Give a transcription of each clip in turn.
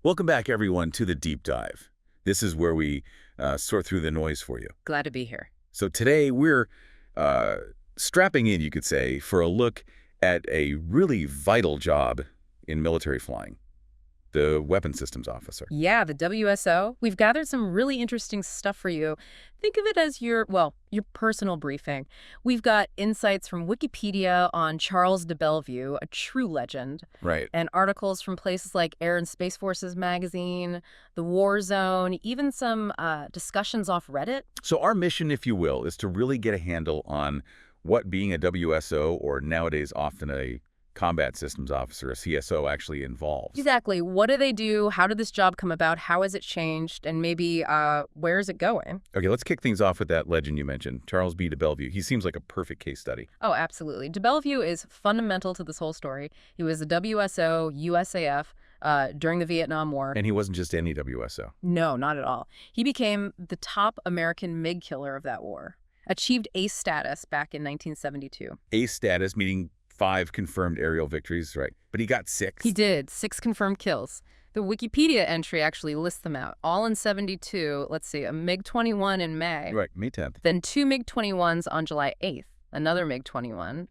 Welcome back, everyone, to the Deep Dive. This is where we sort through the noise for you. Glad to be here. So today we're uh, strapping in, you could say, for a look at a really vital job in military flying, the Weapons Systems Officer. Yeah, the WSO. We've gathered some really interesting stuff for you. Think of it as your personal briefing. We've got insights from Wikipedia on Charles de Bellevue, a true legend, Right. and articles from places like Air and Space Forces magazine, The War Zone, even some discussions off Reddit. So our mission, if you will, is to really get a handle on what being a WSO, or nowadays often a Combat Systems Officer, a CSO, actually involves. Exactly. What do they do? How did this job come about? How has it changed? And maybe where is it going? Okay, let's kick things off with that legend you mentioned, Charles B. de Bellevue. He seems like a perfect case study. Oh, absolutely. De Bellevue is fundamental to this whole story. He was a WSO, USAF, during the Vietnam War. And he wasn't just any WSO. No, not at all. He became the top American MiG killer of that war. Achieved ace status back in 1972. Ace status, meaning 5 confirmed aerial victories, right? But he got 6. He did. 6 confirmed kills. The Wikipedia entry actually lists them out. All in 72. Let's see, a MiG-21 in May. Right, May 10th. Then 2 MiG-21s on July 8th. Another MiG-21,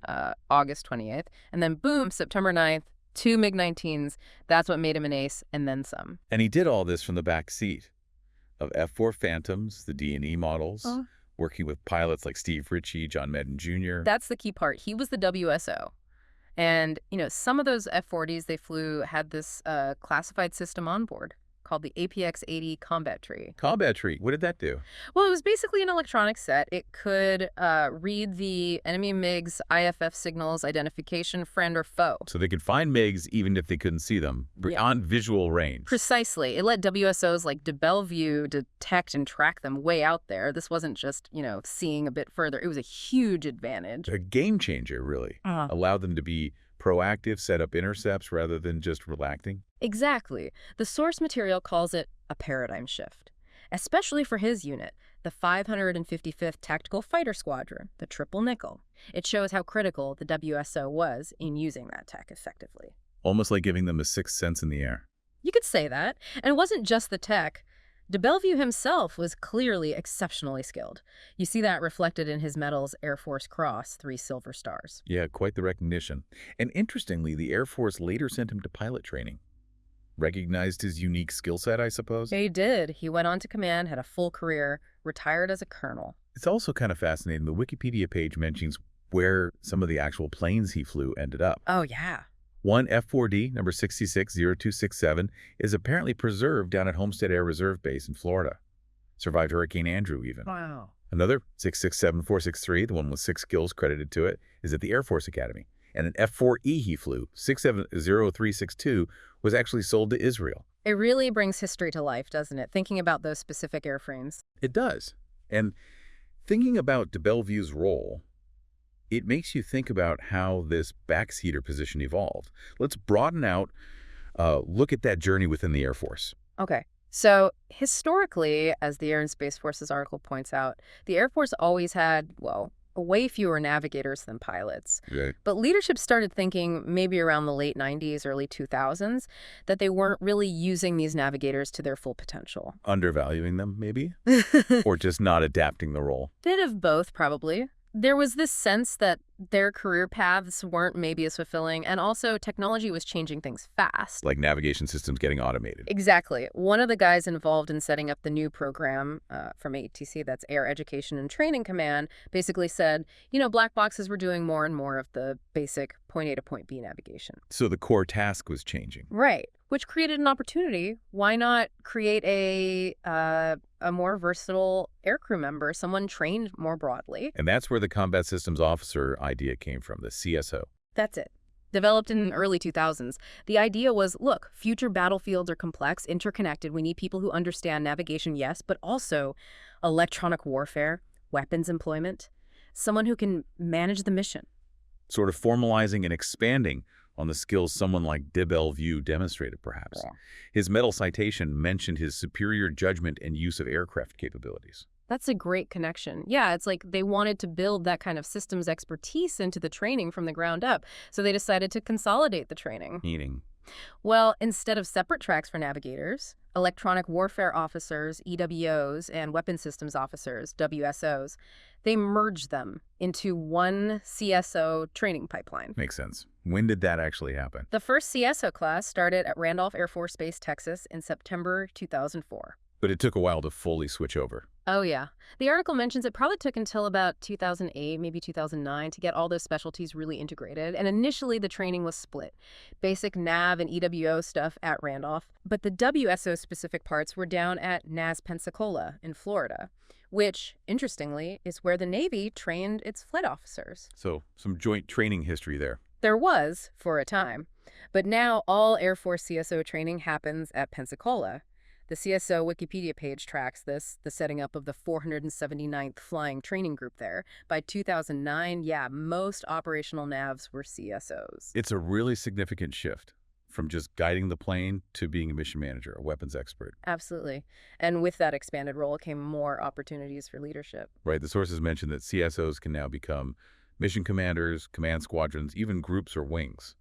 August 28th. And then boom, September 9th, 2 MiG-19s. That's what made him an ace, and then some. And he did all this from the back seat of F-4 Phantoms, the D&E models, working with pilots like Steve Ritchie, John Madden Jr. That's the key part. He was the WSO. And, some of those F-40s they flew had this classified system on board called the APX-80 combat tree. Combat tree, what did that do? Well, it was basically an electronic set. It could read the enemy MiG's IFF signals, identification, friend or foe. So they could find MiGs even if they couldn't see them, beyond visual range. Precisely. It let WSOs like de Bellevue detect and track them way out there. This wasn't just, seeing a bit further. It was a huge advantage. A game changer, really. Allowed them to be proactive, set up intercepts rather than just reacting. Exactly. The source material calls it a paradigm shift, especially for his unit, the 555th Tactical Fighter Squadron, the Triple Nickel. It shows how critical the WSO was in using that tech effectively. Almost like giving them a sixth sense in the air. You could say that. And it wasn't just the tech. De Bellevue himself was clearly exceptionally skilled. You see that reflected in his medal's Air Force Cross, 3 silver stars. Yeah, quite the recognition. And interestingly, the Air Force later sent him to pilot training. Recognized his unique skill set, I suppose? He did. He went on to command, had a full career, retired as a colonel. It's also kind of fascinating. The Wikipedia page mentions where some of the actual planes he flew ended up. Oh, yeah. One F-4D, number 660267, is apparently preserved down at Homestead Air Reserve Base in Florida. Survived Hurricane Andrew, even. Wow. Another 667463, the one with 6 kills credited to it, is at the Air Force Academy. And an F-4E he flew, 670362, was actually sold to Israel. It really brings history to life, doesn't it? Thinking about those specific airframes. It does. And thinking about de Bellevue's role, it makes you think about how this backseater position evolved. Let's broaden out, look at that journey within the Air Force. Okay. So historically, as the Air and Space Forces article points out, the Air Force always had, way fewer navigators than pilots. Right. But leadership started thinking, maybe around the late 90s, early 2000s, that they weren't really using these navigators to their full potential. Undervaluing them, maybe? Or just not adapting the role? Bit of both, probably. There was this sense that their career paths weren't maybe as fulfilling, and also technology was changing things fast. Like navigation systems getting automated. Exactly. One of the guys involved in setting up the new program from ATC, that's Air Education and Training Command, basically said, black boxes were doing more and more of the basic point A to point B navigation. So the core task was changing. Right. Which created an opportunity. Why not create a more versatile aircrew member, someone trained more broadly? And that's where the Combat Systems Officer idea came from, the CSO. That's it. Developed in the early 2000s, the idea was, look, future battlefields are complex, interconnected. We need people who understand navigation, yes, but also electronic warfare, weapons employment, someone who can manage the mission. Sort of formalizing and expanding on the skills someone like de Bellevue demonstrated, perhaps. Yeah. His medal citation mentioned his superior judgment and use of aircraft capabilities. That's a great connection. Yeah, it's like they wanted to build that kind of systems expertise into the training from the ground up, so they decided to consolidate the training. Meaning, Well, instead of separate tracks for navigators, electronic warfare officers, EWOs, and weapon systems officers, WSOs, they merged them into one CSO training pipeline. Makes sense. When did that actually happen? The first CSO class started at Randolph Air Force Base, Texas in September 2004. But it took a while to fully switch over. Oh, yeah. The article mentions it probably took until about 2008, maybe 2009, to get all those specialties really integrated. And initially, the training was split. Basic NAV and EWO stuff at Randolph. But the WSO-specific parts were down at NAS Pensacola in Florida, which, interestingly, is where the Navy trained its flight officers. So some joint training history there. There was, for a time. But now all Air Force CSO training happens at Pensacola. The CSO Wikipedia page tracks this, the setting up of the 479th Flying Training Group there. By 2009, yeah, most operational NAVs were CSOs. It's a really significant shift from just guiding the plane to being a mission manager, a weapons expert. Absolutely. And with that expanded role came more opportunities for leadership. Right. The sources mentioned that CSOs can now become mission commanders, command squadrons, even groups or wings,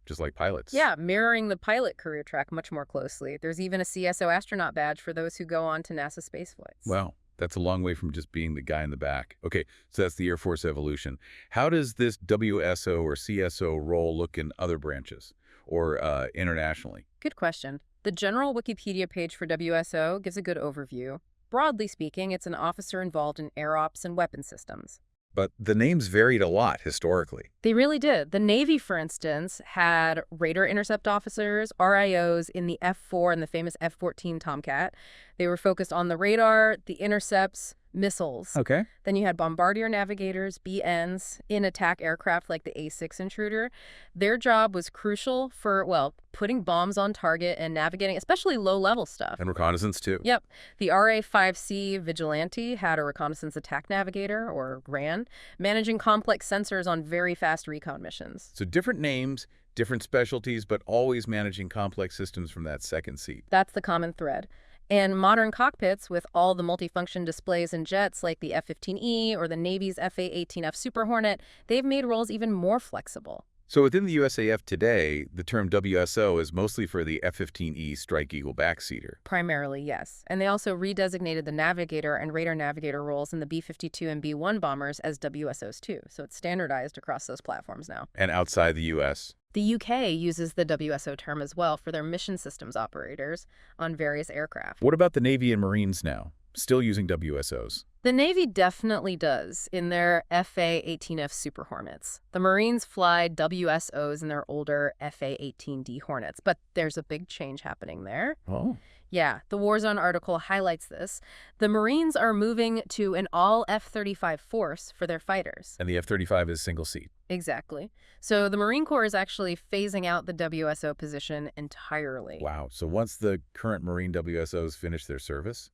just like pilots. Yeah, mirroring the pilot career track much more closely. There's even a CSO astronaut badge for those who go on to NASA space flights. Wow. That's a long way from just being the guy in the back. Okay, so that's the Air Force evolution. How does this WSO or CSO role look in other branches or internationally? Good question. The general Wikipedia page for WSO gives a good overview. Broadly speaking, it's an officer involved in air ops and weapon systems. But the names varied a lot historically. They really did. The Navy, for instance, had radar intercept officers, RIOs, in the F-4 and the famous F-14 Tomcat. They were focused on the radar, the intercepts, missiles. Okay. Then you had bombardier navigators, BNs, in attack aircraft like the A-6 Intruder. Their job was crucial for, well, putting bombs on target and navigating, especially low-level stuff. And reconnaissance, too. Yep. The RA-5C Vigilante had a reconnaissance attack navigator, or RAN, managing complex sensors on very fast recon missions. So different names, different specialties, but always managing complex systems from that second seat. That's the common thread. And modern cockpits with all the multifunction displays and jets like the F-15E or the Navy's FA-18F Super Hornet, they've made roles even more flexible. So within the USAF today, the term WSO is mostly for the F-15E Strike Eagle backseater. Primarily, yes. And they also redesignated the Navigator and Radar Navigator roles in the B-52 and B-1 bombers as WSOs too. So it's standardized across those platforms now. And outside the U.S.? The UK uses the WSO term as well for their mission systems operators on various aircraft. What about the Navy and Marines now? Still using WSOs? The Navy definitely does in their FA-18F Super Hornets. The Marines fly WSOs in their older FA-18D Hornets, but there's a big change happening there. Oh. Yeah, the Warzone article highlights this. The Marines are moving to an all F-35 force for their fighters. And the F-35 is single seat. Exactly. So the Marine Corps is actually phasing out the WSO position entirely. Wow. So once the current Marine WSOs finish their service,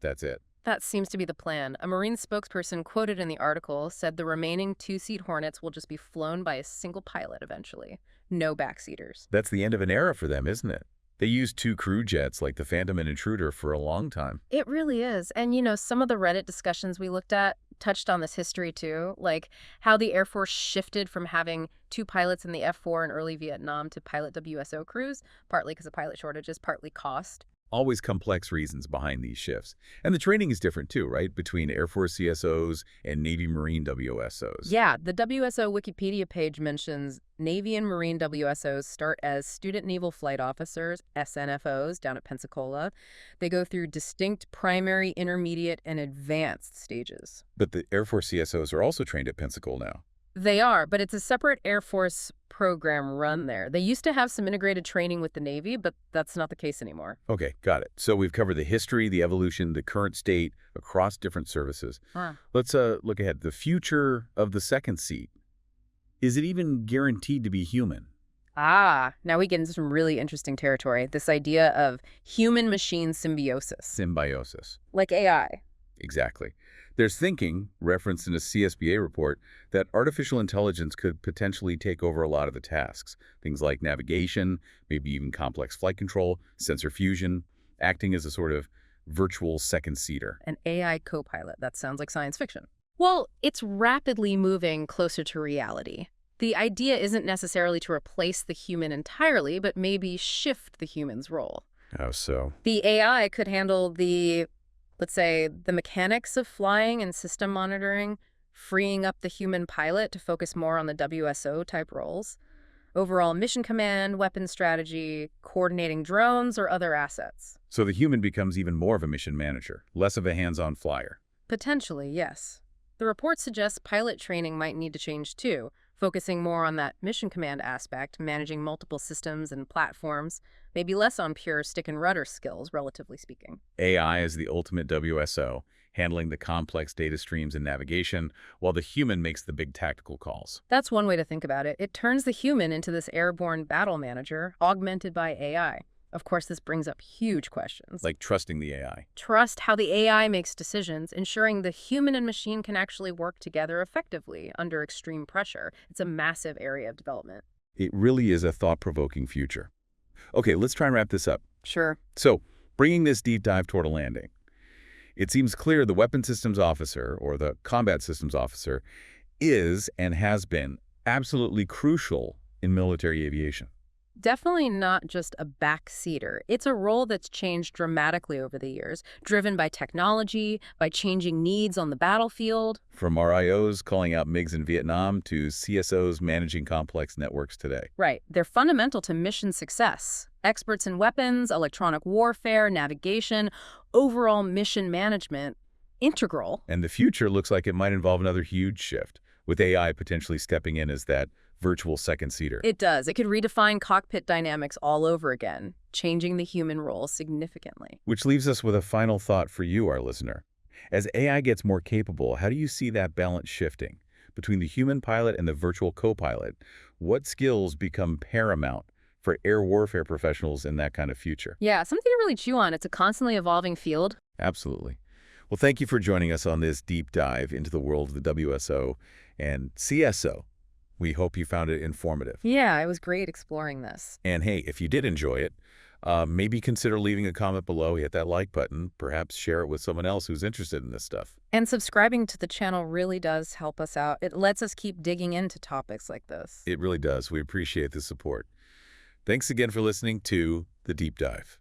that's it. That seems to be the plan. A Marine spokesperson quoted in the article said the remaining two-seat Hornets will just be flown by a single pilot eventually. No backseaters. That's the end of an era for them, isn't it? They used two crew jets like the Phantom and Intruder for a long time. It really is. And, you know, some of the Reddit discussions we looked at touched on this history too, like how the Air Force shifted from having two pilots in the F-4 in early Vietnam to pilot WSO crews, partly because of pilot shortages, partly cost. Always complex reasons behind these shifts. And the training is different too, right? Between Air Force CSOs and Navy Marine WSOs. Yeah, the WSO Wikipedia page mentions Navy and Marine WSOs start as student naval flight officers, SNFOs, down at Pensacola. They go through distinct primary, intermediate, and advanced stages. But the Air Force CSOs are also trained at Pensacola now. They are, but it's a separate Air Force program run there. They used to have some integrated training with the Navy, but that's not the case anymore. Okay, got it. So we've covered the history, the evolution, the current state across different services. Let's look ahead. The future of the second seat. Is it even guaranteed to be human? Now we get into some really interesting territory. This idea of human-machine symbiosis. Symbiosis. Like AI. Exactly. There's thinking, referenced in a CSBA report, that artificial intelligence could potentially take over a lot of the tasks. Things like navigation, maybe even complex flight control, sensor fusion, acting as a sort of virtual second-seater. An AI co-pilot. That sounds like science fiction. Well, it's rapidly moving closer to reality. The idea isn't necessarily to replace the human entirely, but maybe shift the human's role. How so? The AI could handle the, let's say, the mechanics of flying and system monitoring, freeing up the human pilot to focus more on the WSO type roles. Overall mission command, weapon strategy, coordinating drones or other assets. So the human becomes even more of a mission manager, less of a hands-on flyer. Potentially, yes. The report suggests pilot training might need to change too, focusing more on that mission command aspect, managing multiple systems and platforms, maybe less on pure stick and rudder skills, relatively speaking. AI is the ultimate WSO, handling the complex data streams and navigation, while the human makes the big tactical calls. That's one way to think about it. It turns the human into this airborne battle manager, augmented by AI. Of course, this brings up huge questions. Like trusting the AI. Trust how the AI makes decisions, ensuring the human and machine can actually work together effectively under extreme pressure. It's a massive area of development. It really is a thought-provoking future. Okay, let's try and wrap this up. Sure. So, bringing this deep dive toward a landing. It seems clear the weapon systems officer, or the combat systems officer, is and has been absolutely crucial in military aviation. Definitely not just a backseater. It's a role that's changed dramatically over the years, driven by technology, by changing needs on the battlefield. From RIOs calling out MiGs in Vietnam to CSOs managing complex networks today. Right. They're fundamental to mission success. Experts in weapons, electronic warfare, navigation, overall mission management, integral. And the future looks like it might involve another huge shift, with AI potentially stepping in as that virtual second-seater. It does. It could redefine cockpit dynamics all over again, changing the human role significantly. Which leaves us with a final thought for you, our listener. As AI gets more capable, how do you see that balance shifting? Between the human pilot and the virtual co-pilot, what skills become paramount for air warfare professionals in that kind of future? Yeah, something to really chew on. It's a constantly evolving field. Absolutely. Well, thank you for joining us on this deep dive into the world of the WSO and CSO. We hope you found it informative. Yeah, it was great exploring this. And hey, if you did enjoy it, maybe consider leaving a comment below, hit that like button, perhaps share it with someone else who's interested in this stuff. And subscribing to the channel really does help us out. It lets us keep digging into topics like this. It really does. We appreciate the support. Thanks again for listening to The Deep Dive.